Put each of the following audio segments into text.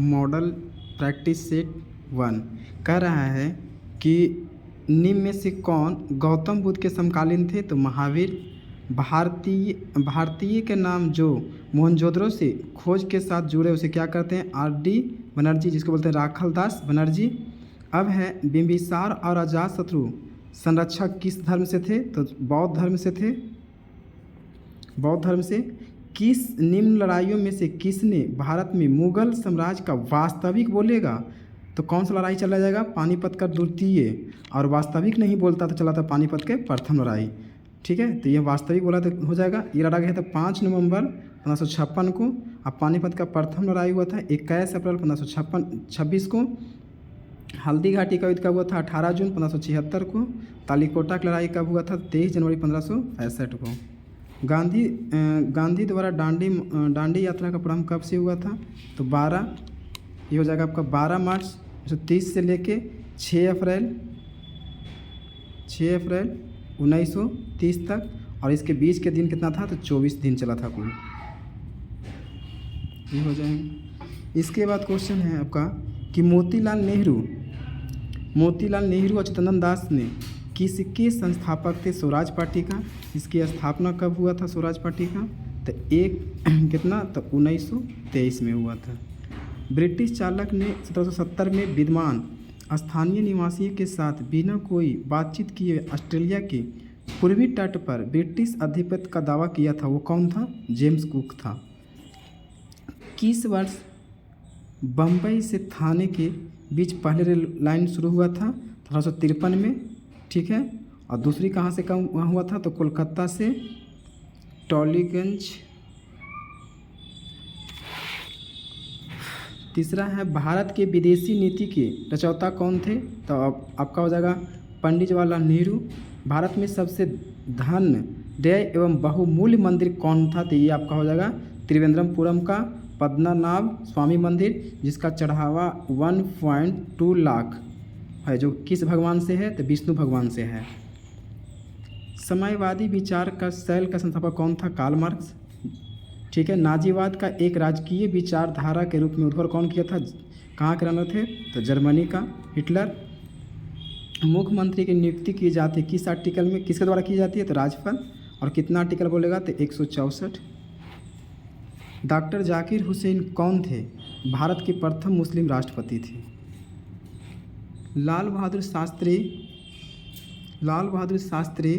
Model practice set 1 कह रहा है कि निम्न में से कौन गौतम बुद्ध के समकालीन थे। तो महावीर। भारतीय के नाम जो मोहनजोदड़ो से खोज के साथ जुड़े उसे क्या कहते हैं। R.D. बनर्जी, जिसको बोलते हैं राखलदास बनर्जी। अब है बिंबिसार और अजातशत्रु संरक्षक किस धर्म से थे। तो बौद्ध धर्म से थे। बौद्ध धर्म से। किस निम्न लड़ाइयों में से किसने भारत में मुगल साम्राज्य का वास्तविक बोलेगा। तो कौन सा लड़ाई चला जाएगा। पानीपत का द्वितीय। और वास्तविक नहीं बोलता तो चला था पानीपत के प्रथम लड़ाई। ठीक है, तो ये वास्तविक बोला तो हो जाएगा। ये लड़ा गया था 5 नवंबर 1556 को। अब पानीपत का प्रथम लड़ाई हुआ था 21 अप्रैल 1526 को। हल्दी घाटी का युद्ध कब हुआ था 18 जून 1576 को। तालीकोटा की लड़ाई कब हुआ था 23 जनवरी 1565 को। गांधी द्वारा दांडी यात्रा का प्रारंभ कब से हुआ था। तो 12, ये हो जाएगा आपका 12 मार्च 1930 से लेके 6 अप्रैल 1930 तक। और इसके बीच के दिन कितना था तो 24 दिन चला था कुल। ये हो जाएंगे। इसके बाद क्वेश्चन है आपका कि मोतीलाल नेहरू और चेतन दास ने किसके संस्थापक थे स्वराज पार्टी का। इसकी स्थापना कब हुआ था स्वराज पार्टी का। तो कितना तो 1923 में हुआ था। ब्रिटिश चालक ने 1770 में विद्वान स्थानीय निवासियों के साथ बिना कोई बातचीत किए ऑस्ट्रेलिया के पूर्वी तट पर ब्रिटिश आधिपत्य का दावा किया था। वो कौन था। जेम्स कुक था। किस वर्ष बम्बई से थाने के बीच पहले रेल लाइन शुरू हुआ था 1853 में। ठीक है, और दूसरी कहाँ से कम हुआ था तो कोलकाता से टॉलीगंज। तीसरा है भारत के विदेशी नीति के रचयिता कौन थे। तो आपका हो जाएगा पंडित जवाहरलाल नेहरू। भारत में सबसे धनदेय एवं बहुमूल्य मंदिर कौन था। तो ये आपका हो जाएगा त्रिवेंद्रमपुरम का पद्मनाभ स्वामी मंदिर, जिसका चढ़ावा 1.2 लाख है, जो किस भगवान से है तो विष्णु भगवान से है। समाजवादी विचार का शैल का संस्थापक कौन था। Karl Marx. ठीक है, नाजीवाद का एक राजकीय विचारधारा के रूप में उद्भव कौन किया था। कहाँ के रहने थे तो जर्मनी का हिटलर। मुख्यमंत्री की नियुक्ति की जाती है किस आर्टिकल में, किसके द्वारा की जाती है तो राजफल। और कितना आर्टिकल बोलेगा तो 164। डॉक्टर जाकिर हुसैन कौन थे। भारत के प्रथम मुस्लिम राष्ट्रपति थे। लाल बहादुर शास्त्री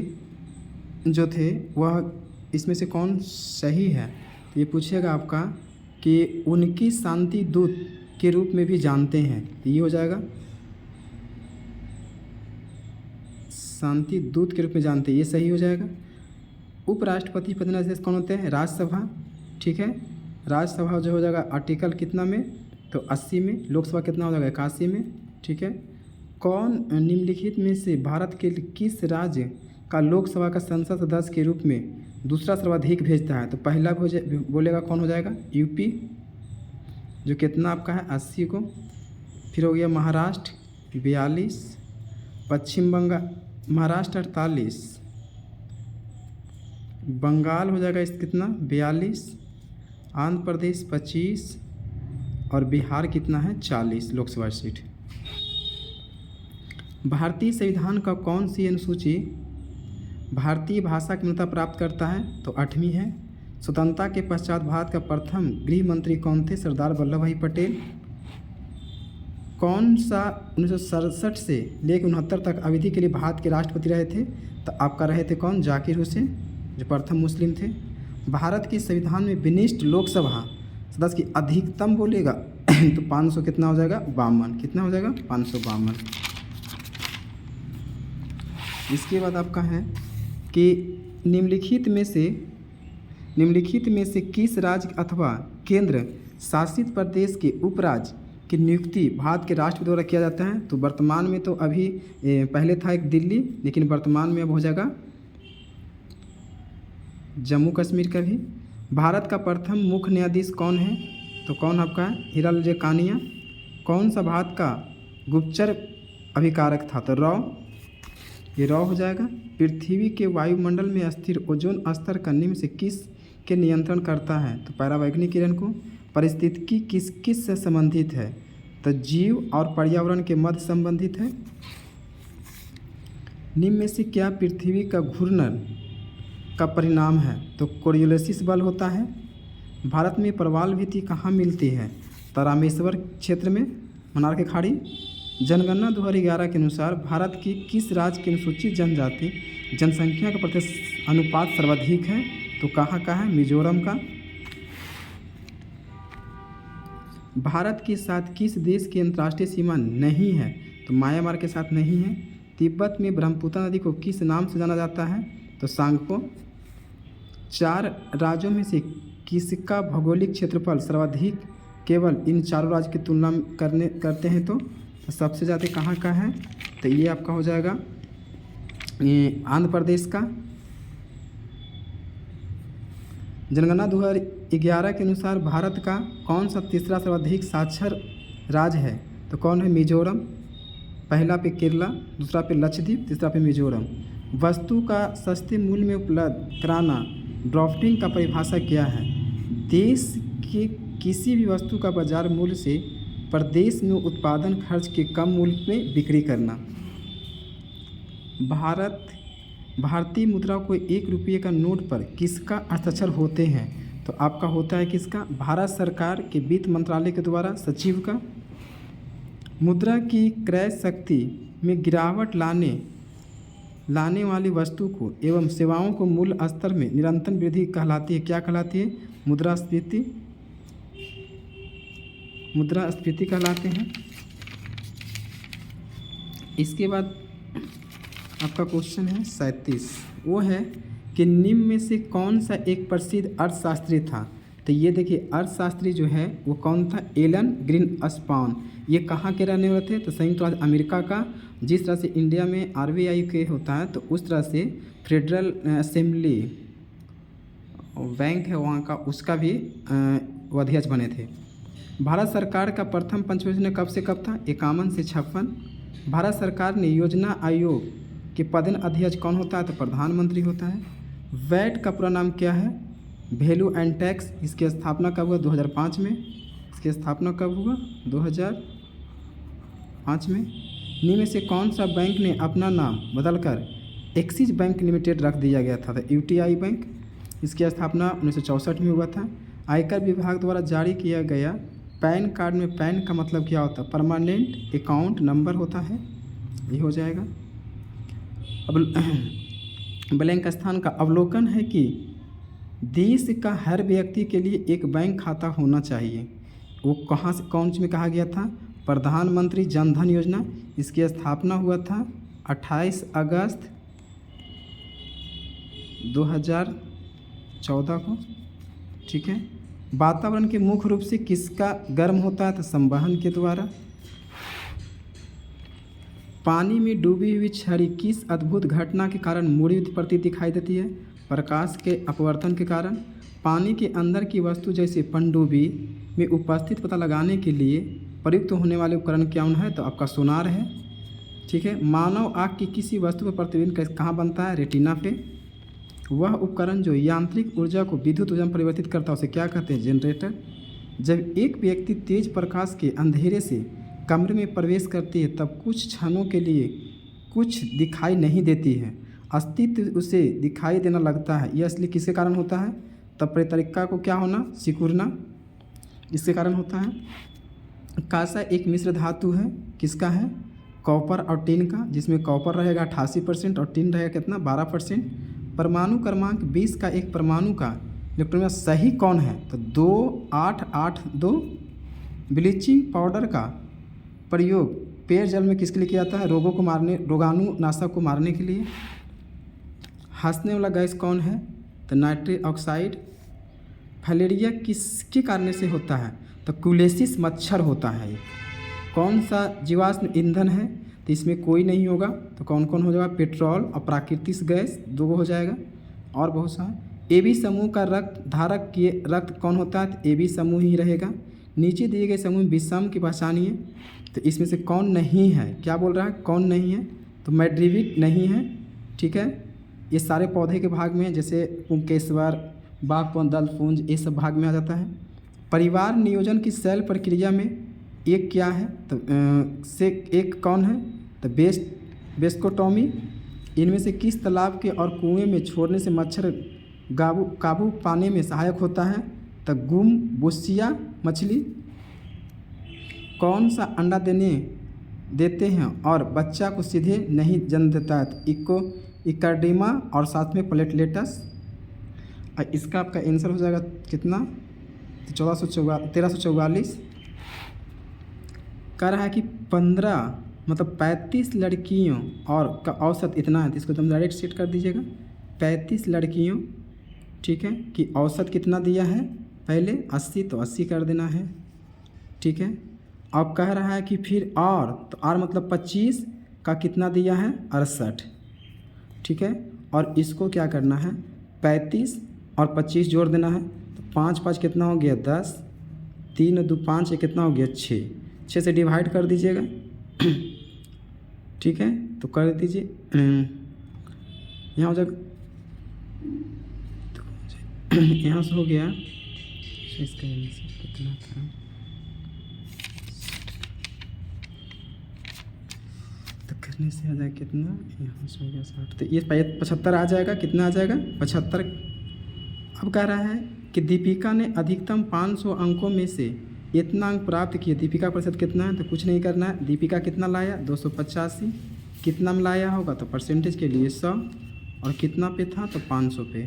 जो थे वह इसमें से कौन सही है। तो ये पूछेगा आपका कि उनकी शांति दूत के रूप में भी जानते हैं। तो ये हो जाएगा शांति दूत के रूप में जानते हैं, ये सही हो जाएगा। उपराष्ट्रपति पद में कौन होते हैं राज्यसभा। ठीक है, राज्यसभा जो हो जाएगा आर्टिकल कितना में तो 80 में। लोकसभा कितना हो जाएगा 81 में। ठीक है, कौन निम्नलिखित में से भारत के किस राज्य का लोकसभा का संसद सदस्य के रूप में दूसरा सर्वाधिक भेजता है। तो पहला बोलेगा कौन हो जाएगा यूपी, जो कितना आपका है 80 को। फिर हो गया महाराष्ट्र 42, पश्चिम बंगाल महाराष्ट्र 48, बंगाल हो जाएगा इस कितना 42, आंध्र प्रदेश 25 और बिहार कितना है 40 लोकसभा सीट। भारतीय संविधान का कौन सी अनुसूची भारतीय भाषा की मान्यता प्राप्त करता है तो 8वीं है। स्वतंत्रता के पश्चात भारत का प्रथम गृह मंत्री कौन थे सरदार वल्लभ भाई पटेल। कौन सा 1967 से लेकर 69 तक अवधि के लिए भारत के राष्ट्रपति रहे थे तो आपका रहे थे कौन जाकिर हुसैन, जो प्रथम मुस्लिम थे। भारत के संविधान में विशिष्ट लोकसभा सदस्य की अधिकतम बोलेगा तो 500 कितना हो जाएगा 52, कितना हो जाएगा 552। इसके बाद आपका है कि निम्नलिखित में से किस राज्य अथवा केंद्र शासित प्रदेश के उपराज्य की नियुक्ति भारत के राष्ट्रपति द्वारा किया जाता है। तो वर्तमान में तो अभी पहले था एक दिल्ली, लेकिन वर्तमान में अब हो जाएगा जम्मू कश्मीर का भी। भारत का प्रथम मुख्य न्यायाधीश कौन है तो कौन आपका है हीरालाल कानिया। कौन सा भारत का गुप्तचर अभिकारक था तो रॉ, ये रॉ हो जाएगा। पृथ्वी के वायुमंडल में स्थिर ओजोन स्तर का निम्न से किस के नियंत्रण करता है तो पराबैंगनी किरण को। पारिस्थितिकी किस किस से संबंधित है? तो जीव और पर्यावरण के मध्य संबंधित है। निम्न में से क्या पृथ्वी का घूर्णन का परिणाम है? तो कोरियोलिस बल होता है। भारत में प्रवाल भित्ति कहाँ मिलती है? तो रामेश्वर क्षेत्र में, मन्नार की खाड़ी। जनगणना 2011 के अनुसार भारत की किस राज्य की अनुसूचित जनजाति जनसंख्या का अनुपात सर्वाधिक है? तो कहाँ का है? मिजोरम का। भारत के साथ किस देश की अंतर्राष्ट्रीय सीमा नहीं है? तो म्यांमार के साथ नहीं है। तिब्बत में ब्रह्मपुत्र नदी को किस नाम से जाना जाता है? तो सांगपो। 4 राज्यों में से किसका भौगोलिक क्षेत्रफल सर्वाधिक केवल इन चारों राज्य की तुलना करते हैं? तो सबसे ज़्यादा कहाँ का है? तो ये आपका हो जाएगा आंध्र प्रदेश का। जनगणना 2011 के अनुसार भारत का कौन सा तीसरा सर्वाधिक साक्षर राज्य है? तो कौन है? मिजोरम। पहला पे केरला, दूसरा पे लक्षद्वीप, तीसरा पे मिजोरम। वस्तु का सस्ते मूल्य में उपलब्ध कराना ड्राफ्टिंग का परिभाषा क्या है? देश के किसी भी वस्तु का बाजार मूल्य से प्रदेश में उत्पादन खर्च के कम मूल्य में बिक्री करना। भारतीय मुद्रा को 1 रुपये का नोट पर किसका हस्ताक्षर होते हैं? तो आपका होता है किसका? भारत सरकार के वित्त मंत्रालय के द्वारा सचिव का। मुद्रा की क्रय शक्ति में गिरावट लाने वाली वस्तु को एवं सेवाओं को मूल्य स्तर में निरंतर वृद्धि कहलाती है। क्या कहलाती है? मुद्रास्फीति कहलाते हैं। इसके बाद आपका क्वेश्चन है 37, वो है कि निम्न में से कौन सा एक प्रसिद्ध अर्थशास्त्री था? तो ये देखिए अर्थशास्त्री जो है वो कौन था? एलन ग्रीनस्पान। ये कहाँ के रहने वाले थे? तो संयुक्त राज्य अमेरिका का। जिस तरह से इंडिया में RBI के होता है तो उस तरह से फेडरल असेंबली बैंक है वहाँ का, उसका भी वो अध्यक्ष बने थे। भारत सरकार का प्रथम पंचवर्षीय कब से कब था? 51 से 56। भारत सरकार ने योजना आयोग के पदेन अध्यक्ष कौन होता है? तो प्रधानमंत्री होता है। वैट का पूरा नाम क्या है? Value and tax. इसकी स्थापना कब हुआ? 2005 में। इसकी स्थापना कब हुआ? 2005 में। निम्न में से कौन सा बैंक ने अपना नाम बदलकर एक्सिस बैंक लिमिटेड रख दिया गया था? तो UTI बैंक। इसकी स्थापना 1964 में हुआ था। आयकर विभाग द्वारा जारी किया गया पैन कार्ड में पैन का मतलब क्या होता है? परमानेंट अकाउंट नंबर होता है। ये हो जाएगा। अब ब्लैंक स्थान का अवलोकन है कि देश का हर व्यक्ति के लिए एक बैंक खाता होना चाहिए। वो कहाँ से कौन में कहा गया था? प्रधानमंत्री जन धन योजना। इसकी स्थापना हुआ था 28 अगस्त 2014 को। ठीक है। वातावरण के मुख्य रूप से किसका गर्म होता है? तो संवहन के द्वारा। पानी में डूबी हुई छड़ी किस अद्भुत घटना के कारण मुड़ी प्रतीत दिखाई देती है? प्रकाश के अपवर्तन के कारण। पानी के अंदर की वस्तु जैसे पनडुब्बी में उपस्थित पता लगाने के लिए प्रयुक्त होने वाले उपकरण क्या है? तो आपका सोनार है। ठीक है। मानव आँख की किसी वस्तु पर प्रतिबिंब कहाँ बनता है? रेटिना पे। वह उपकरण जो यांत्रिक ऊर्जा को विद्युत ऊर्जा में परिवर्तित करता है उसे क्या कहते हैं? जनरेटर। जब एक व्यक्ति तेज प्रकाश के अंधेरे से कमरे में प्रवेश करती है तब कुछ क्षणों के लिए कुछ दिखाई नहीं देती है, अस्तित्व उसे दिखाई देना लगता है। यह असली किसके कारण होता है? तब प्रतिक्रिया को क्या होना? सिकुड़ना, इसके कारण होता है। कांसा एक मिश्र धातु है, किसका है? कॉपर और टिन का, जिसमें कॉपर रहेगा 88% और टिन रहेगा कितना? 12%। परमाणु क्रमांक 20 का एक परमाणु का इलेक्ट्रॉन सही कौन है? तो 2882। ब्लीचिंग पाउडर का प्रयोग पेयजल में किसके लिए किया जाता है? रोगाणु नाशक को मारने के लिए। हंसने वाला गैस कौन है? तो नाइट्रस ऑक्साइड। फलेरिया किसके कारण से होता है? तो कुलेसिस मच्छर होता है। कौन सा जीवाश्म ईंधन है? तो इसमें कोई नहीं होगा। तो कौन कौन हो जाएगा? पेट्रोल और प्राकृतिक गैस, 2 हो जाएगा। और बहुत सारा। AB समूह का रक्त धारक के रक्त कौन होता है? तो AB समूह ही रहेगा। नीचे दिए गए समूह विषम की पहचानिए। तो इसमें से कौन नहीं है? क्या बोल रहा है? कौन नहीं है? तो मैड्रिविट नहीं है। ठीक है। ये सारे पौधे के भाग में, जैसे पुंकेश्वर, बागपन, दलफुंज, ये सब भाग में आ जाता है। परिवार नियोजन की सेल प्रक्रिया में एक क्या है, तो से एक कौन है, तो बेस्कोटोमी। इनमें से किस तालाब के और कुएं में छोड़ने से मच्छर काबू पाने में सहायक होता है, तो बुस्सिया मछली। कौन सा अंडा देते हैं और बच्चा को सीधे नहीं जन्म देता है, तो इकार्डिमा और साथ में प्लेटलेटस। इसका आपका आंसर हो जाएगा कितना, तो 1344। कह रहा है कि 15 मतलब 35 लड़कियों और का औसत इतना है, तो इसको तुम डायरेक्ट सेट कर दीजिएगा 35 लड़कियों, ठीक है, कि औसत कितना दिया है, पहले 80 तो 80 कर देना है, ठीक है। अब कह रहा है कि फिर और, तो और मतलब 25 का कितना दिया है, 68, ठीक है। और इसको क्या करना है, 35 और 25 जोड़ देना है, तो 5 5 कितना हो गया 10, 3 2 5 ये कितना हो गया 6 से डिवाइड कर दीजिएगा, ठीक है। तो कर दीजिए यहाँ हो जाएगा, यहाँ से हो गया, इसका आंसर कितना था, तो करने से आ जाएगा कितना, यहाँ से हो गया 60, तो ये 75 आ जाएगा, कितना आ जाएगा 75। अब कह रहा है कि दीपिका ने अधिकतम 500 अंकों में से इतना अंक प्राप्त किए, दीपिका का प्रतिशत कितना है, तो कुछ नहीं करना है, दीपिका कितना लाया 285, कितना में लाया होगा, तो परसेंटेज के लिए 100, और कितना पे था, तो 500 पे,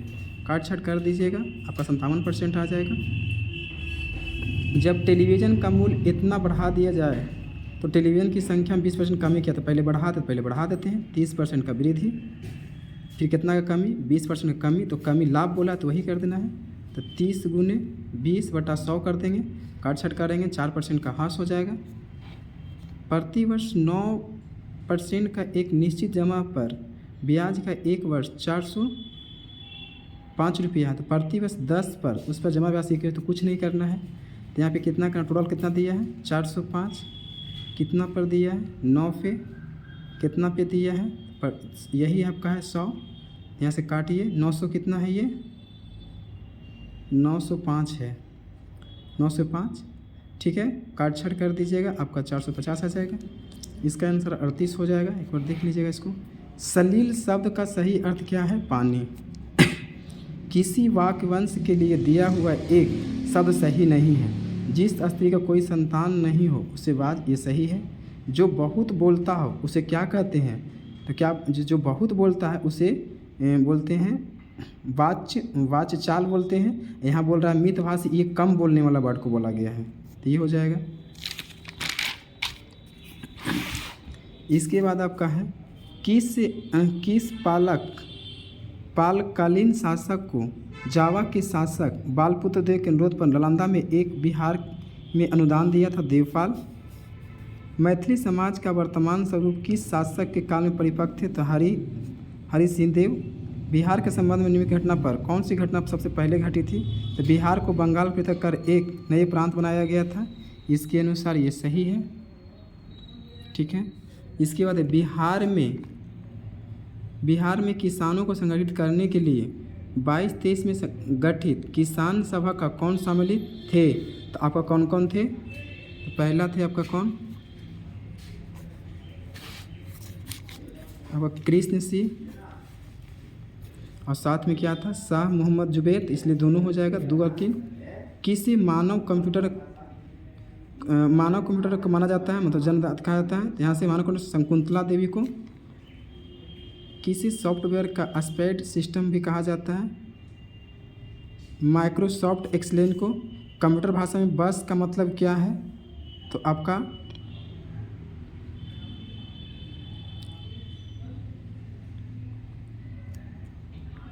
काट छाट कर दीजिएगा, आपका 57% आ जाएगा। जब टेलीविज़न का मूल्य इतना बढ़ा दिया जाए, तो टेलीविज़न की संख्या में 20% कमी किया, तो पहले बढ़ा देते हैं, 30% का वृद्धि, फिर कितना का कमी, 20% का कमी, तो कमी लाभ बोला तो वही कर देना है, तो 30 गुने 20/100 कर देंगे, काट छाट करेंगे, 4% का ह्रास हो जाएगा। प्रतिवर्ष 9% का एक निश्चित जमा पर ब्याज का एक वर्ष 405 रुपया है, तो प्रतिवर्ष 10 पर उस पर जमा ब्याज सीखे, तो कुछ नहीं करना है, तो यहाँ पे कितना का टोटल कितना दिया है 405, कितना पर दिया है 9 पे, कितना पे दिया है पर, यही आपका है 100, यहाँ से काटिए 900 कितना है, ये 905 है, 905, ठीक है, काट छाट कर दीजिएगा, आपका 450 आ जाएगा। इसका आंसर 38 हो जाएगा, एक बार देख लीजिएगा इसको। सलील शब्द का सही अर्थ क्या है, पानी। किसी वाक्यांश के लिए दिया हुआ एक शब्द सही नहीं है, जिस स्त्री का कोई संतान नहीं हो उसे वाज, ये सही है। जो बहुत बोलता हो उसे क्या कहते हैं, तो क्या जो बहुत बोलता है उसे बोलते हैं वाच्य चाल बोलते हैं। यहाँ बोल रहा है मितभाषी, ये कम बोलने वाला वर्ड को बोला गया है, तो ये हो जाएगा। इसके बाद आपका है किस पालकालीन शासक को जावा के शासक बालपुत्र देव के अनुरोध पर नालंदा में एक बिहार में अनुदान दिया था, देवपाल। मैथिली समाज का वर्तमान स्वरूप किस शासक के काल में परिपक्व थे, तो हरि सिंह देव। बिहार के संबंध में निम्नलिखित घटना पर कौन सी घटना सबसे पहले घटी थी, तो बिहार को बंगाल पृथक कर एक नए प्रांत बनाया गया था, इसके अनुसार ये सही है, ठीक है। इसके बाद बिहार में किसानों को संगठित करने के लिए 22-23 में गठित किसान सभा का कौन सम्मिलित थे, तो आपका कौन कौन थे, तो पहला थे आपका कौन, आपका कृष्ण सिंह, और साथ में क्या था शाह मोहम्मद जुबैर, इसलिए दोनों हो जाएगा, दूसरा किसी मानव कंप्यूटर को माना जाता है, मतलब जन्मदाता कहा जाता है, यहाँ से मानव कंप्यूटर शकुंतला देवी को। किसी सॉफ्टवेयर का एस्पेड सिस्टम भी कहा जाता है, माइक्रोसॉफ्ट एक्सेल को। कंप्यूटर भाषा में बस का मतलब क्या है, तो आपका